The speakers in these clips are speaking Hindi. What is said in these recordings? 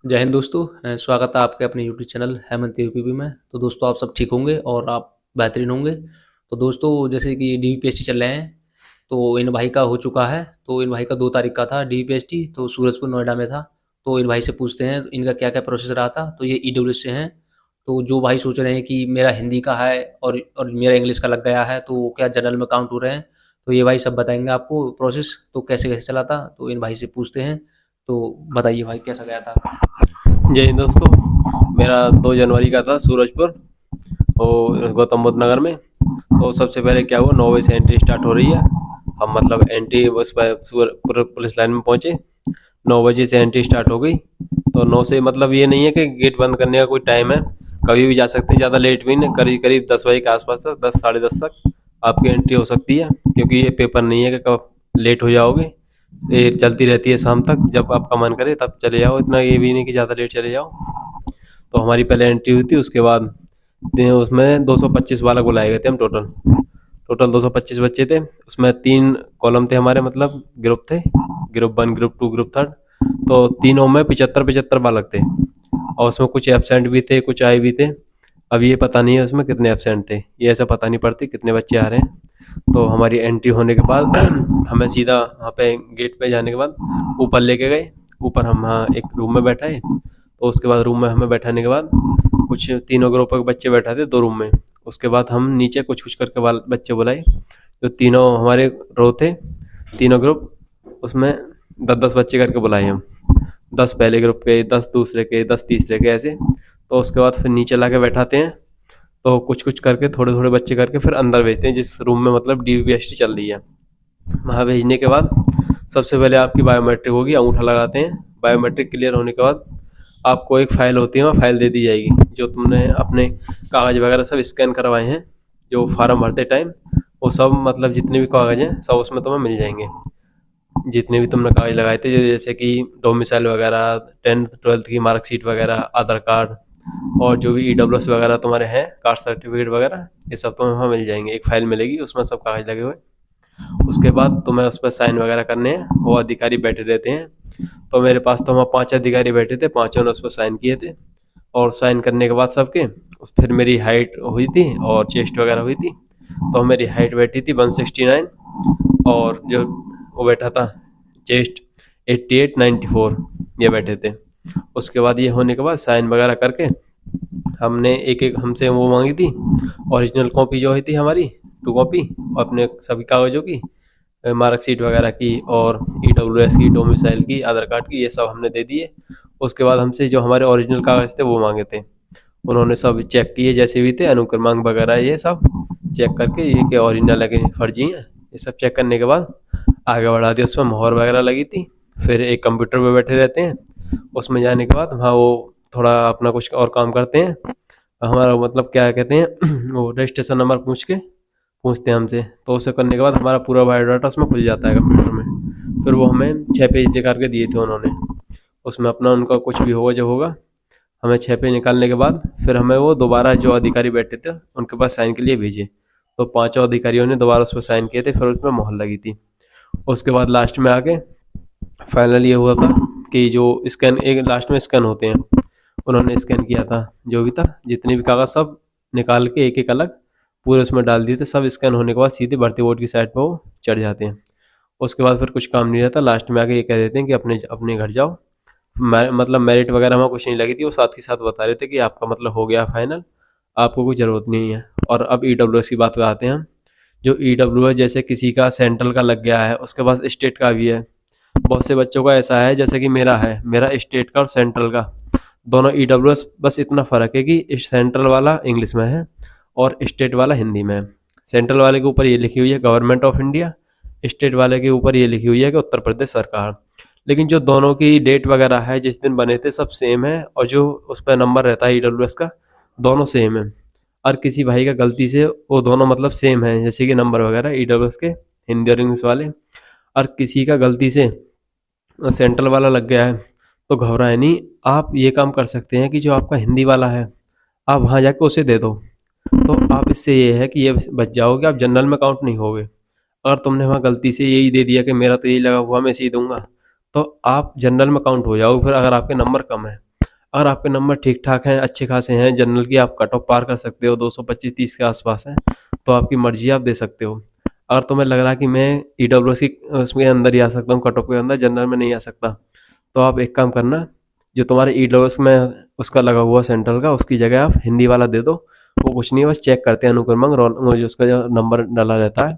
जय हिंद दोस्तों। स्वागत है आपके अपने यूट्यूब चैनल हेमंत यूपीपी में। तो दोस्तों आप सब ठीक होंगे और आप बेहतरीन होंगे। तो दोस्तों जैसे कि डीवीपीएसटी चल रहे हैं, तो इन भाई का हो चुका है। तो इन भाई का 2 तारीख का था डीवीपीएसटी, तो सूरजपुर नोएडा में था। तो इन भाई से पूछते हैं इनका क्या क्या प्रोसेस रहा था। तो ये ईडब्ल्यू से हैं। तो जो भाई सोच रहे हैं कि मेरा हिंदी का है और मेरा इंग्लिश का लग गया है, तो क्या जनरल में काउंट हो रहे हैं, तो ये भाई सब बताएंगे आपको प्रोसेस तो कैसे कैसे चला था। तो इन भाई से पूछते हैं। तो बताइए भाई कैसा गया था। जय हिंद दोस्तों। मेरा 2 जनवरी का था सूरजपुर और गौतम बुद्ध नगर में। तो सबसे पहले क्या हुआ, 9 बजे से एंट्री स्टार्ट हो रही है। हम मतलब एंट्री उस पर पुलिस लाइन में पहुंचे। 9 बजे से एंट्री स्टार्ट हो गई। तो 9 से मतलब ये नहीं है कि गेट बंद करने का कोई टाइम है, कभी भी जा सकते हैं। ज़्यादा लेट भी नहीं, करीब करीब 10 बजे के आसपास तक, 10 साढ़े 10 तक आपकी एंट्री हो सकती है। क्योंकि ये पेपर नहीं है कि कब लेट हो जाओगे। ये चलती रहती है शाम तक, जब आपका मन करे तब चले जाओ। इतना ये भी नहीं कि ज़्यादा लेट चले जाओ। तो हमारी पहले एंट्री हुई थी, उसके बाद उसमें 225 बालक बुलाए गए थे। हम टोटल टोटल 225 बच्चे थे। उसमें 3 कॉलम थे हमारे, मतलब ग्रुप थे, ग्रुप 1, ग्रुप 2, ग्रुप 3। तो तीनों में 75-75 बालक थे। और उसमें कुछ एबसेंट भी थे, कुछ आए भी थे। अब ये पता नहीं है उसमें कितने एबसेंट थे, ये ऐसा पता नहीं पड़ती कितने बच्चे आ रहे हैं। तो हमारी एंट्री होने के बाद हमें सीधा वहाँ पे गेट पे जाने के बाद ऊपर लेके गए। ऊपर हम वहाँ एक रूम में बैठाए। तो उसके बाद रूम में हमें बैठाने के बाद कुछ तीनों ग्रुप के बच्चे बैठा थे 2 रूम में। उसके बाद हम नीचे कुछ कुछ करके बच्चे बुलाए। जो तीनों हमारे रो थे, तीनों ग्रुप, उसमें 10-10 बच्चे करके बुलाए हम। 10 पहले ग्रुप के, 10 दूसरे के, 10 तीसरे के, ऐसे। तो उसके बाद फिर नीचे ला के बैठाते हैं। तो कुछ कुछ करके थोड़े थोड़े बच्चे करके फिर अंदर भेजते हैं, जिस रूम में मतलब डीवीपीएसटी चल रही है। वहाँ भेजने के बाद सबसे पहले आपकी बायोमेट्रिक होगी, अंगूठा लगाते हैं। बायोमेट्रिक क्लियर होने के बाद आपको एक फ़ाइल होती है, वहाँ फ़ाइल दे दी जाएगी, जो तुमने अपने कागज़ वगैरह सब स्कैन करवाए हैं। जो फार्म भरते टाइम वो सब, मतलब जितने भी कागज़ हैं सब उसमें तुम्हें मिल जाएंगे। जितने भी तुमने कागज लगाए थे, जैसे कि डोमिसाइल वगैरह, 10th 12th की मार्कशीट वगैरह, आधार कार्ड, और जो भी ईडब्ल्यूएस वगैरह तुम्हारे हैं, कास्ट सर्टिफिकेट वगैरह, ये सब तुम्हें वहाँ मिल जाएंगे। एक फ़ाइल मिलेगी, उसमें सब कागज लगे हुए। उसके बाद तुम्हें उस पर साइन वगैरह करने हैं, वो अधिकारी बैठे रहते हैं। तो मेरे पास तो वहाँ 5 अधिकारी बैठे थे, पाँचों ने उस पर साइन किए थे। और साइन करने के बाद सबके फिर मेरी हाइट हुई थी और चेस्ट वगैरह हुई थी। तो मेरी हाइट बैठी थी 169, और जो वो बैठा था चेस्ट 88-94, ये बैठे थे। उसके बाद ये होने के बाद साइन वगैरह करके हमने एक एक हमसे वो मांगी थी, ओरिजिनल कॉपी जो हुई थी हमारी, 2 कॉपी अपने सभी कागज़ों की, मार्कशीट वगैरह की, और ईडब्ल्यूएस की, डोमिसाइल की, आधार कार्ड की, ये सब हमने दे दिए। उसके बाद हमसे जो हमारे ओरिजिनल कागज़ थे वो मांगे थे। उन्होंने सब चेक किए, जैसे भी थे, अनुक्रमांक वगैरह, ये सब चेक करके ये कि ओरिजिनल है कि फर्जी हैं, ये सब चेक करने के बाद आगे बढ़ा दिया। उसमें मोहर वगैरह लगी थी। फिर एक कंप्यूटर पे बैठे रहते हैं। उसमें जाने के बाद वहाँ वो थोड़ा अपना कुछ और काम करते हैं। हमारा मतलब क्या कहते हैं वो रजिस्ट्रेशन नंबर पूछते हैं हमसे। तो उसे करने के बाद हमारा पूरा बायोडाटा उसमें खुल जाता है कंप्यूटर में। फिर वो हमें 6 पेज निकाल के दिए थे उन्होंने। उसमें अपना उनका कुछ भी होगा जो होगा, हमें 6 पेज निकालने के बाद फिर हमें वो दोबारा जो अधिकारी बैठे थे उनके पास साइन के लिए भेजे। तो पांचों अधिकारियों ने दोबारा उस पर साइन किए थे, फिर उसमें मोहर लगी थी। उसके बाद लास्ट में आके फाइनल ये हुआ था कि जो स्कैन, एक लास्ट में स्कैन होते हैं, उन्होंने स्कैन किया था जो भी था, जितने भी कागज़ सब निकाल के एक एक अलग पूरे उसमें डाल दिए थे। सब स्कैन होने के बाद सीधे भर्ती बोर्ड की साइड पर वो चढ़ जाते हैं। उसके बाद फिर कुछ काम नहीं रहता, लास्ट में आके ये कह देते हैं कि अपने अपने घर जाओ। मतलब मेरिट वगैरह हमें कुछ नहीं लगी थी, वो साथ ही साथ बता रहे थे कि आपका मतलब हो गया फाइनल, आपको कोई ज़रूरत नहीं है। और अब ईडब्ल्यूएस की बात पे आते हैं हम। जो ईडब्ल्यूएस जैसे किसी का सेंट्रल का लग गया है, उसके पास स्टेट का भी है। बहुत से बच्चों का ऐसा है, जैसे कि मेरा है, मेरा स्टेट का और सेंट्रल का दोनों ईडब्ल्यूएस। बस इतना फ़र्क है कि सेंट्रल वाला इंग्लिश में है और स्टेट वाला हिंदी में है। सेंट्रल वाले के ऊपर ये लिखी हुई है गवर्नमेंट ऑफ इंडिया, स्टेट वाले के ऊपर ये लिखी हुई है कि उत्तर प्रदेश सरकार। लेकिन जो दोनों की डेट वगैरह है, जिस दिन बने थे, सब सेम है। और जो उस पर नंबर रहता है ईडब्ल्यूएस का, दोनों सेम है। और किसी भाई का गलती से वो दोनों मतलब सेम है, जैसे कि नंबर वगैरह ईडब्ल्यूएस के, हिंदी और इंग्लिश वाले, और किसी का गलती से सेंट्रल वाला लग गया है, तो घबराए नहीं। आप ये काम कर सकते हैं कि जो आपका हिंदी वाला है, आप वहाँ जाके उसे दे दो। तो आप इससे ये है कि ये बच जाओगे, आप जनरल में काउंट नहीं होगे। अगर तुमने वहाँ गलती से यही दे दिया कि मेरा तो यही लगा हुआ, मैं इसे ही दूंगा, तो आप जनरल में काउंट हो जाओगे फिर, अगर आपके नंबर कम है। अगर आपके नंबर ठीक ठाक हैं, अच्छे खासे हैं, जनरल की आप कट ऑफ पार कर सकते हो, 225-30 के आसपास है, तो आपकी मर्जी आप दे सकते हो। अगर तुम्हें लग रहा है कि मैं ईडब्ल्यूएस की उसमें अंदर ही आ सकता हूँ, कट ऑफ के अंदर, जनरल में नहीं आ सकता, तो आप एक काम करना, जो तुम्हारे ईडब्ल्यूएस में उसका लगा हुआ सेंट्रल का, उसकी जगह आप हिंदी वाला दे दो। वो कुछ नहीं है, बस चेक करते हैं अनुक्रमांक, रोल जो उसका जो नंबर डाला रहता है,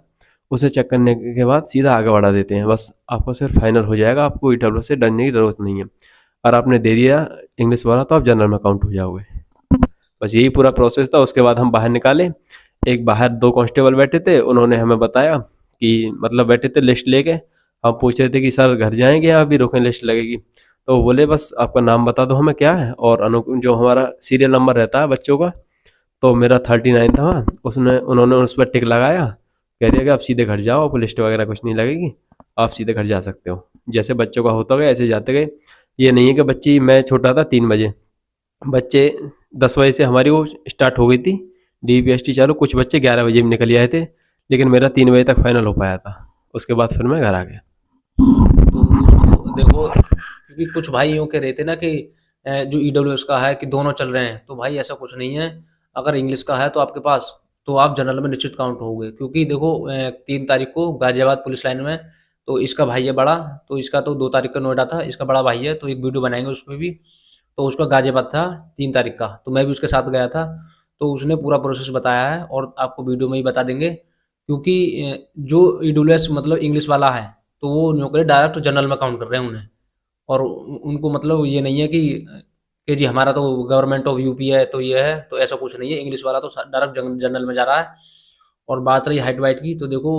उसे चेक करने के बाद सीधा आगे बढ़ा देते हैं। बस आपको सिर्फ फाइनल हो जाएगा, आपको ईडब्ल्यूएस से डरने की ज़रूरत नहीं है। और आपने दे दिया इंग्लिश वाला तो आप जनरल में काउंट हो जाओगे। बस यही पूरा प्रोसेस था। उसके बाद हम बाहर निकाले, एक बाहर 2 कांस्टेबल बैठे थे, उन्होंने हमें बताया कि मतलब बैठे थे लिस्ट लेके, हम पूछ रहे थे कि सर घर जाएँगे या अभी रुकें, लिस्ट लगेगी? तो वो बोले बस आपका नाम बता दो हमें क्या है, और जो हमारा सीरियल नंबर रहता है बच्चों का, तो मेरा 39 था वहाँ, उसने उन्होंने उस पर टिक लगाया, कह दिया कि आप सीधे घर जाओ, आपको लिस्ट वगैरह कुछ नहीं लगेगी, आप सीधे घर जा सकते हो। जैसे बच्चों का होता गया ऐसे जाते गए। ये नहीं है कि बच्ची, मैं छोटा था 3 बजे, बच्चे 10 बजे से हमारी वो स्टार्ट हो गई थी डीपीएसटी चालू, कुछ बच्चे 11 बजे भी निकल आए थे, लेकिन मेरा 3 बजे तक फाइनल हो पाया था। उसके बाद फिर मैं घर आ गया। तो दोस्तों देखो, क्योंकि कुछ भाई यूँ कह रहे थे ना कि जो ईडब्ल्यूएस का है कि दोनों चल रहे हैं, तो भाई ऐसा कुछ नहीं है। अगर इंग्लिश का है तो आपके पास, तो आप जनरल में निश्चित काउंट होगे, क्योंकि देखो 3 तारीख को गाजियाबाद पुलिस लाइन में, तो इसका भाई है बड़ा, तो इसका तो 2 तारीख का नोएडा था, इसका बड़ा भाई है, तो एक वीडियो बनाएंगे उसमें भी। तो उसका गाजियाबाद था 3 तारीख का, तो मैं भी उसके साथ गया था, तो उसने पूरा प्रोसेस बताया है और आपको वीडियो में ही बता देंगे। क्योंकि जो ईडब्ल्यूएस मतलब इंग्लिश वाला है, तो वो नौकरी डायरेक्ट जनरल में काउंट कर रहे हैं उन्हें, और उनको मतलब ये नहीं है कि जी हमारा तो गवर्नमेंट ऑफ यूपी है तो ये है, तो ऐसा कुछ नहीं है। इंग्लिश वाला तो डायरेक्ट जनरल में जा रहा है। और बात रही हाइट वाइट की, तो देखो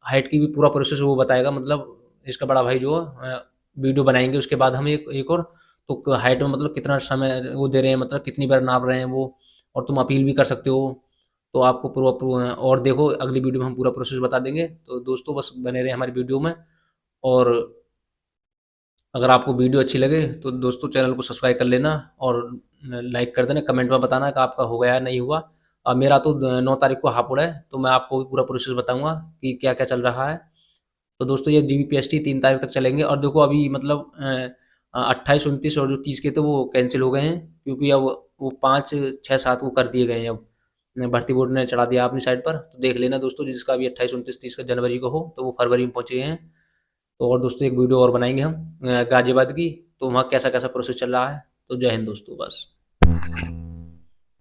हाइट की भी पूरा प्रोसेस वो बताएगा, मतलब इसका बड़ा भाई जो वीडियो बनाएंगे उसके बाद हम एक और, तो हाइट में मतलब कितना समय वो दे रहे हैं, मतलब कितनी बार नाप रहे हैं वो, और तुम अपील भी कर सकते हो। तो आपको और देखो अगली वीडियो में हम पूरा प्रोसेस बता देंगे। तो दोस्तों बस बने रहे हमारी वीडियो में। और अगर आपको वीडियो अच्छी लगे तो दोस्तों चैनल को सब्सक्राइब कर लेना, और लाइक कर देना, कमेंट में बताना कि आपका हो गया या नहीं हुआ। अब मेरा तो 9 तारीख को हापुड़ है, तो मैं आपको भी पूरा प्रोसेस बताऊंगा कि क्या क्या चल रहा है। तो दोस्तों ये जीबीपीएसटी 3 तारीख तक चलेंगे। और देखो अभी मतलब 28, 29 और जो 30 के थे वो कैंसिल हो गए हैं, क्योंकि अब वो 5, 6, 7 वो कर दिए गए हैं। अब भर्ती बोर्ड ने चढ़ा दिया अपनी साइड पर, तो देख लेना दोस्तों, जिसका अभी 28, 29, 30 का जनवरी को हो, तो वो फरवरी में पहुँचे हैं। तो और दोस्तों एक वीडियो और बनाएंगे हम गाजियाबाद की, तो वहाँ कैसा कैसा प्रोसेस चल रहा है। तो जय हिंद दोस्तों, बस।